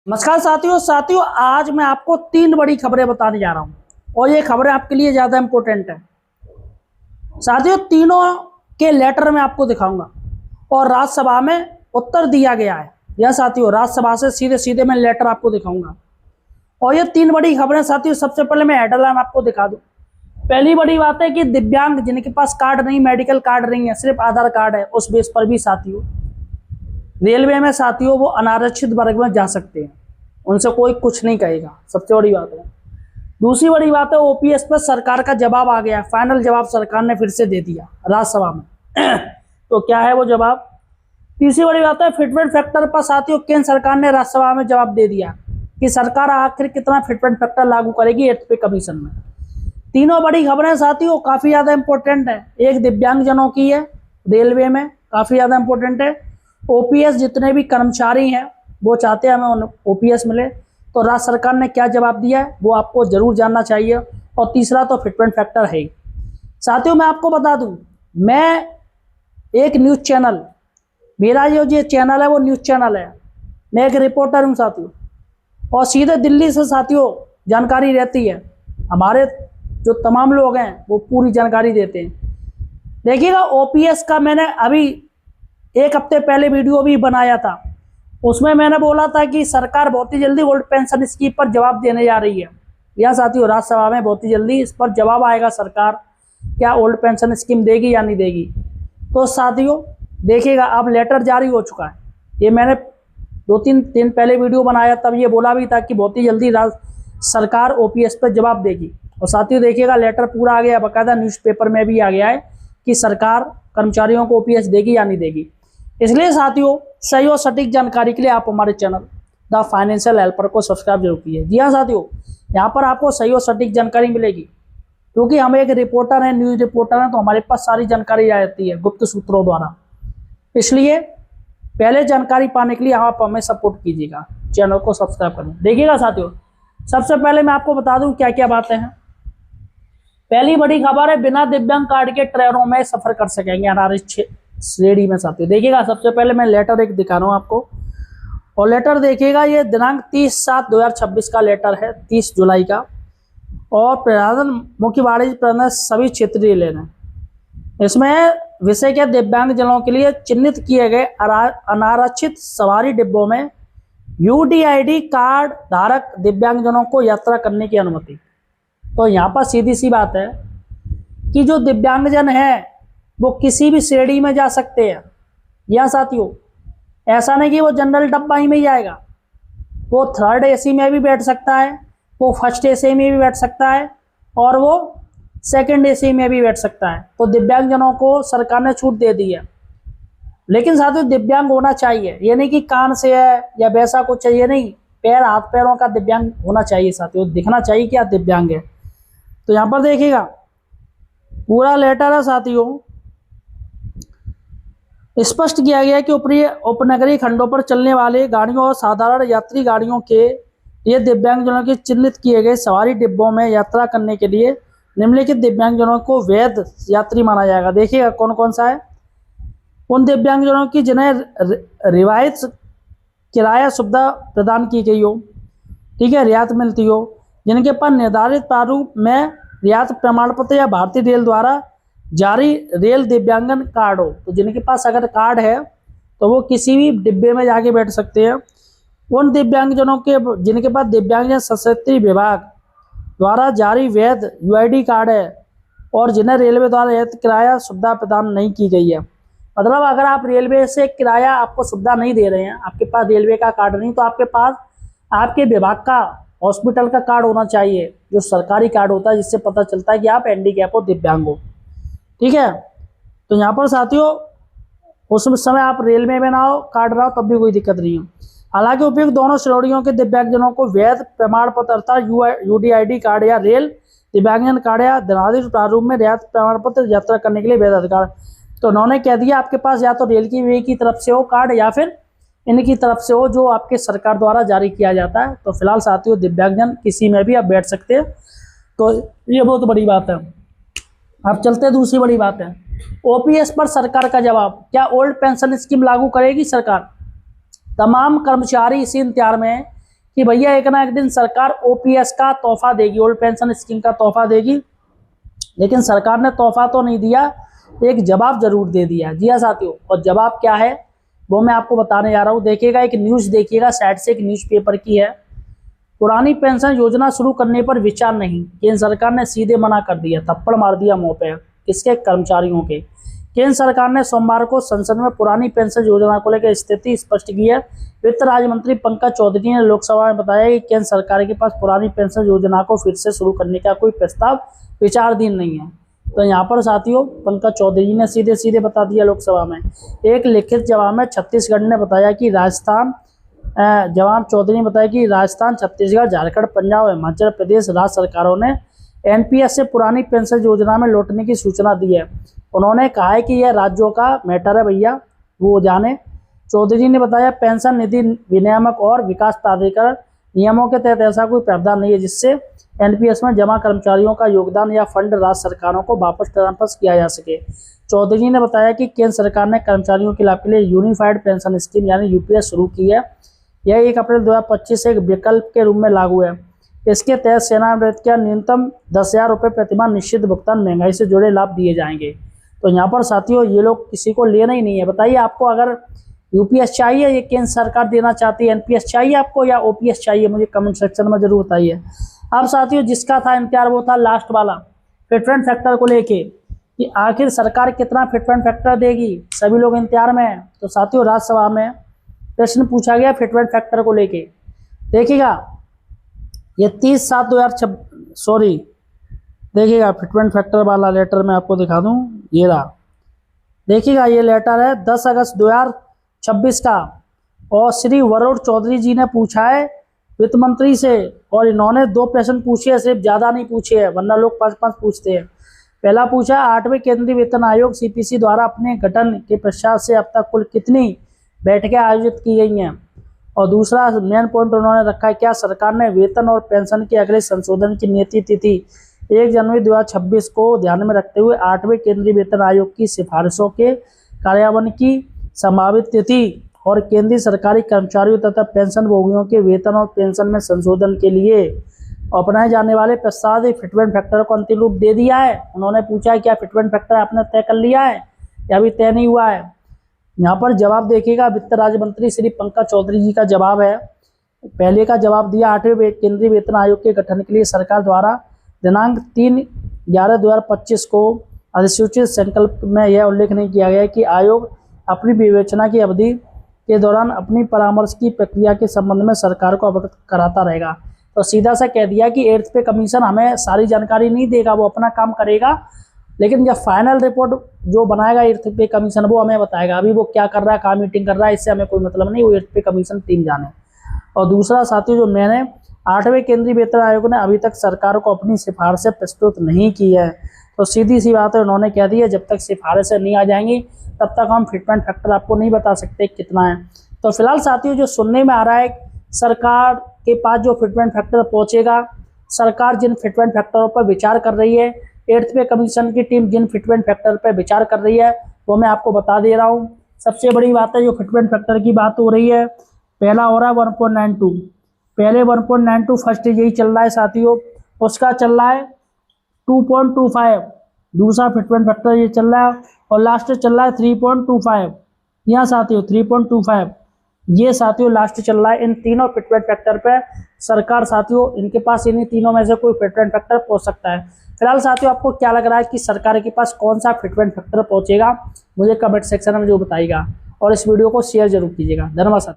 नमस्कार साथियों आज मैं आपको 3 बड़ी खबरें बताने जा रहा हूं और ये खबरें आपके लिए ज्यादा इंपॉर्टेंट है। साथियों, तीनों के लेटर मैं आपको दिखाऊंगा और राज्यसभा में उत्तर दिया गया है। यह साथियों, राज्यसभा से सीधे सीधे मैं लेटर आपको दिखाऊंगा और ये 3 बड़ी खबरें। साथियों, सबसे पहले मैं हेडलाइन आपको दिखा दूं। पहली बड़ी बात है कि दिव्यांग जिनके पास कार्ड नहीं, मेडिकल कार्ड नहीं है, सिर्फ आधार कार्ड है, उस बेस पर भी साथियों रेलवे में साथियों वो अनारक्षित वर्ग में जा सकते हैं, उनसे कोई कुछ नहीं कहेगा। सबसे बड़ी बात है। दूसरी बड़ी बात है, ओपीएस पर सरकार का जवाब आ गया, फाइनल जवाब सरकार ने फिर से दे दिया राज्यसभा में। तो क्या है वो जवाब। तीसरी बड़ी बात है, फिटमेंट फैक्टर पर साथियों केंद्र सरकार ने राज्यसभा में जवाब दे दिया कि सरकार आखिर कितना फिटमेंट फैक्टर लागू करेगी 8th पे कमीशन में। तीनों बड़ी खबरें साथियों काफी ज्यादा इंपॉर्टेंट है। एक दिव्यांगजनों की है, रेलवे में काफी ज्यादा इंपॉर्टेंट है। ओपीएस जितने भी कर्मचारी हैं वो चाहते हैं हमें ओपीएस मिले, तो राज्य सरकार ने क्या जवाब दिया है वो आपको जरूर जानना चाहिए। और तीसरा तो फिटमेंट फैक्टर है। साथियों, मैं आपको बता दूं, मैं एक न्यूज चैनल, मेरा जो चैनल है वो न्यूज चैनल है। मैं एक रिपोर्टर हूं साथियों, और सीधे दिल्ली से साथियों जानकारी रहती है। हमारे जो तमाम लोग हैं वो पूरी जानकारी देते हैं। देखिएगा, ओपीएस का मैंने अभी 1 हफ्ते पहले वीडियो भी बनाया था। उसमें मैंने बोला था कि सरकार बहुत ही जल्दी ओल्ड पेंशन स्कीम पर जवाब देने जा रही है। यह साथियों राज्यसभा में बहुत ही जल्दी इस पर जवाब आएगा, सरकार क्या ओल्ड पेंशन स्कीम देगी या नहीं देगी। तो साथियों देखिएगा, अब लेटर जारी हो चुका है। ये मैंने 2-3 दिन पहले वीडियो बनाया, तब ये बोला भी था कि बहुत ही जल्दी सरकार ओपीएस पर जवाब देगी। और साथियों देखिएगा, लेटर पूरा आ गया, बाकायदा न्यूज़पेपर में भी आ गया है कि सरकार कर्मचारियों को ओपीएस देगी या नहीं देगी। इसलिए साथियों सही और सटीक जानकारी के लिए आप हमारे चैनल द फाइनेंशियल हेल्पर को सब्सक्राइब जरूर कीजिए। जी हाँ साथियों, यहाँ पर आपको सही और सटीक जानकारी मिलेगी, क्योंकि हम एक रिपोर्टर हैं, न्यूज रिपोर्टर हैं, तो हमारे पास सारी जानकारी आ जाती है गुप्त सूत्रों द्वारा। इसलिए पहले जानकारी पाने के लिए आप हमें सपोर्ट कीजिएगा, चैनल को सब्सक्राइब करें। देखिएगा साथियों, सबसे पहले मैं आपको बता दूं क्या क्या बातें हैं। पहली बड़ी खबर है, बिना दिव्यांग कार्ड के ट्रेनों में सफर कर सकेंगे अनारक्षित श्रेणी में साथियों। देखिएगा, सबसे पहले मैं लेटर एक दिखा रहा हूं आपको, और लेटर देखिएगा, ये दिनांक 30/7/2026 का लेटर है, 30 जुलाई का। और प्रधान मुख्य वाणिज्य प्रबंधन सभी क्षेत्रीय रेल हैं। इसमें विषय के दिव्यांगजनों के लिए चिन्हित किए गए अनारक्षित सवारी डिब्बों में यूडीआईडी कार्ड धारक दिव्यांगजनों को यात्रा करने की अनुमति। तो यहाँ पर सीधी सी बात है कि जो दिव्यांगजन है वो किसी भी श्रेणी में जा सकते हैं। या साथियों, ऐसा नहीं कि वो जनरल डब्बा ही में ही आएगा, वो 3rd एसी में भी बैठ सकता है, वो 1st एसी में भी बैठ सकता है, और वो 2nd एसी में भी बैठ सकता है। तो दिव्यांगजनों को सरकार ने छूट दे दी है। लेकिन साथियों दिव्यांग होना चाहिए, ये नहीं कि कान से है या वैसा कुछ चाहिए, नहीं, पैर हाथ पैरों का दिव्यांग होना चाहिए साथियों, दिखना चाहिए कि आप दिव्यांग है। तो यहाँ पर देखिएगा पूरा लेटर है साथियों, स्पष्ट किया गया कि उपनगरीय खंडों पर चलने वाले गाड़ियों और साधारण यात्री गाड़ियों के लिए दिव्यांगजनों के चिन्हित किए गए सवारी डिब्बों में यात्रा करने के लिए निम्नलिखित दिव्यांगजनों को वैध यात्री माना जाएगा। देखिएगा कौन कौन सा है। उन दिव्यांगजनों की जिन्हें रिवायत किराया सुविधा प्रदान की गई हो, ठीक है, रियायत मिलती हो, जिनके पास निर्धारित प्रारूप में रियायत प्रमाण पत्र या भारतीय रेल द्वारा जारी रेल दिव्यांगन कार्ड हो। तो जिनके पास अगर कार्ड है तो वो किसी भी डिब्बे में जाके बैठ सकते हैं। उन दिव्यांगजनों के जिनके पास दिव्यांगजन सशस्त्र विभाग द्वारा जारी वैध यूआईडी कार्ड है और जिन्हें रेलवे द्वारा रियायत किराया सुविधा प्रदान नहीं की गई है। मतलब अगर आप रेलवे से किराया आपको सुविधा नहीं दे रहे हैं, आपके पास रेलवे का कार्ड नहीं, तो आपके पास आपके विभाग का हॉस्पिटल का कार्ड होना चाहिए, जो सरकारी कार्ड होता है, जिससे पता चलता है कि आप हैंडीकैप हो, दिव्यांग हो, ठीक है। तो यहाँ पर साथियों उस समय आप रेलवे में ना हो, कार्ड रहा हो, तब भी कोई दिक्कत नहीं है। हालांकि उपयुक्त दोनों श्रेणियों के दिव्यांगजनों को वैध प्रमाण पत्र अर्थात यूडीआईडी कार्ड या रेल दिव्यांगजन कार्ड या निर्धारित प्रारूप में रियायत प्रमाण पत्र यात्रा करने के लिए वैध अधिकार। तो उन्होंने कह दिया आपके पास या तो रेल की तरफ से हो कार्ड या फिर इनकी तरफ से हो, जो आपके सरकार द्वारा जारी किया जाता है। तो फिलहाल साथियों दिव्यांगजन किसी में भी आप बैठ सकते हैं, तो ये बहुत बड़ी बात है। अब चलते हैं दूसरी बड़ी बात है, ओपीएस पर सरकार का जवाब। क्या ओल्ड पेंशन स्कीम लागू करेगी सरकार? तमाम कर्मचारी इसी इंतजार में कि भैया एक ना एक दिन सरकार ओपीएस का तोहफा देगी, ओल्ड पेंशन स्कीम का तोहफा देगी। लेकिन सरकार ने तोहफा तो नहीं दिया, एक जवाब जरूर दे दिया। जी हाँ साथियों, और जवाब क्या है वो मैं आपको बताने जा रहा हूँ। देखिएगा, एक न्यूज़ देखिएगा, साइड से एक न्यूज़पेपर की है। पुरानी पेंशन योजना शुरू करने पर विचार नहीं, केंद्र सरकार ने सीधे मना कर दिया, थप्पड़ मार दिया मुंह पे। किसके? कर्मचारियों के। केंद्र सरकार ने सोमवार को संसद में पुरानी पेंशन योजना को लेकर स्थिति स्पष्ट की है। वित्त राज्य मंत्री पंकज चौधरी ने लोकसभा में बताया कि केंद्र सरकार के पास पुरानी पेंशन योजना को फिर से शुरू करने का कोई प्रस्ताव विचाराधीन नहीं है। तो यहाँ पर साथियों पंकज चौधरी ने सीधे सीधे बता दिया लोकसभा में। एक लिखित जवाब में छत्तीसगढ़ ने बताया कि चौधरी ने बताया कि राजस्थान, छत्तीसगढ़, झारखंड, पंजाब और हिमाचल प्रदेश राज्य सरकारों ने एनपीएस से पुरानी पेंशन योजना में लौटने की सूचना दी है। उन्होंने कहा है कि यह राज्यों का मैटर है भैया, वो जाने। चौधरी ने बताया पेंशन निधि विनियामक और विकास प्राधिकरण नियमों के तहत ऐसा कोई प्रावधान नहीं है जिससे एनपीएस में जमा कर्मचारियों का योगदान या फंड राज्य सरकारों को वापस ट्रांसफर किया जा सके। चौधरी ने बताया कि केंद्र सरकार ने कर्मचारियों के लाभ के लिए यूनिफाइड पेंशन स्कीम यानी यूपीएस शुरू की है। यह 1 अप्रैल 2025 से एक विकल्प के रूप में लागू है। इसके तहत सेवानिवृत्ति का न्यूनतम 10,000 रुपये प्रतिमाह निश्चित भुगतान महंगाई से जुड़े लाभ दिए जाएंगे। तो यहाँ पर साथियों ये लोग किसी को लेना ही नहीं है। बताइए आपको अगर यूपीएस चाहिए, ये केंद्र सरकार देना चाहती है, एनपीएस चाहिए आपको या ओपीएस चाहिए, मुझे कमेंट सेक्शन में जरूर बताइए। अब साथियों जिसका था इंतजार वो था लास्ट वाला, फिटमेंट फैक्टर को लेके कि आखिर सरकार कितना फिटमेंट फैक्टर देगी। सभी लोग इंतजार में हैं। तो साथियों राज्यसभा में प्रश्न पूछा गया फिटमेंट फैक्टर को लेके। देखिएगा ये 30/7/2026 देखिएगा फिटमेंट फैक्टर वाला लेटर मैं आपको दिखा दूं, ये रहा। देखिएगा ये लेटर है 10 अगस्त 2026 का, और श्री वरुण चौधरी जी ने पूछा है वित्त मंत्री से, और इन्होंने 2 प्रश्न पूछे हैं, सिर्फ ज़्यादा नहीं पूछे हैं, वरना लोग 5-5 पूछते हैं। पहला पूछा 8वें केंद्रीय वेतन आयोग सीपीसी द्वारा अपने गठन के पश्चात से अब तक कुल कितनी बैठकें आयोजित की गई हैं, और दूसरा मेन पॉइंट उन्होंने रखा है क्या सरकार ने वेतन और पेंशन के अगले संशोधन की नीति तिथि 1 जनवरी 2026 को ध्यान में रखते हुए 8वें केंद्रीय वेतन आयोग की सिफारिशों के कार्यान्वयन की संभावित तिथि और केंद्रीय सरकारी कर्मचारियों तथा पेंशन भोगियों के वेतन और पेंशन में संशोधन के लिए अपनाए जाने वाले प्रस्ताव फिटमेंट फैक्टर को अंतिम रूप दे दिया है। उन्होंने पूछा है क्या फिटमेंट फैक्टर आपने तय कर लिया है या अभी तय नहीं हुआ है। यहाँ पर जवाब देखिएगा, वित्त राज्य मंत्री श्री पंकज चौधरी जी का जवाब है। पहले का जवाब दिया 8वें केंद्रीय वेतन आयोग के गठन के लिए सरकार द्वारा दिनांक 3/11/2025 को अधिसूचित संकल्प में यह उल्लेख नहीं किया गया कि आयोग अपनी विवेचना की अवधि के दौरान अपनी परामर्श की प्रक्रिया के संबंध में सरकार को अवगत कराता रहेगा। तो सीधा सा कह दिया कि 8th पे कमीशन हमें सारी जानकारी नहीं देगा, वो अपना काम करेगा, लेकिन जब फाइनल रिपोर्ट जो बनाएगा 8th पे कमीशन वो हमें बताएगा। अभी वो क्या कर रहा है, कहाँ मीटिंग कर रहा है, इससे हमें कोई मतलब नहीं, वो 8th पे कमीशन टीम जाने। और दूसरा साथियों जो मैंने 8वें केंद्रीय वेतन आयोग ने अभी तक सरकार को अपनी सिफारिशें प्रस्तुत नहीं की है। तो सीधी सी बात है, उन्होंने कह दी है जब तक सिफारिशें नहीं आ जाएंगी तब तक हम फिटमेंट फैक्टर आपको नहीं बता सकते कितना है। तो फिलहाल साथियों जो सुनने में आ रहा है सरकार के पास जो फिटमेंट फैक्टर पहुंचेगा, सरकार जिन फिटमेंट फैक्टरों पर विचार कर रही है, 8th पे कमीशन की टीम जिन फिटमेंट फैक्टर पर विचार कर रही है वो मैं आपको बता दे रहा हूँ। सबसे बड़ी बात है जो फिटमेंट फैक्टर की बात हो रही है, पहला हो रहा है 1.92, पहले 1.92 फर्स्ट यही चल रहा है साथियों, उसका चल रहा है 2.25, दूसरा फिटमेंट फैक्टर ये चल रहा है, और लास्ट चल रहा है 3.25। यहाँ साथियों 3.25 ये साथियों लास्ट चल रहा है। इन तीनों फिटमेंट फैक्टर पे सरकार साथियों इनके पास इन्हीं तीनों में से कोई फिटमेंट फैक्टर पहुंच सकता है। फिलहाल साथियों आपको क्या लग रहा है कि सरकार के पास कौन सा फिटमेंट फैक्टर पहुंचेगा, मुझे कमेंट सेक्शन में जो बताइएगा, और इस वीडियो को शेयर जरूर कीजिएगा। धन्यवाद।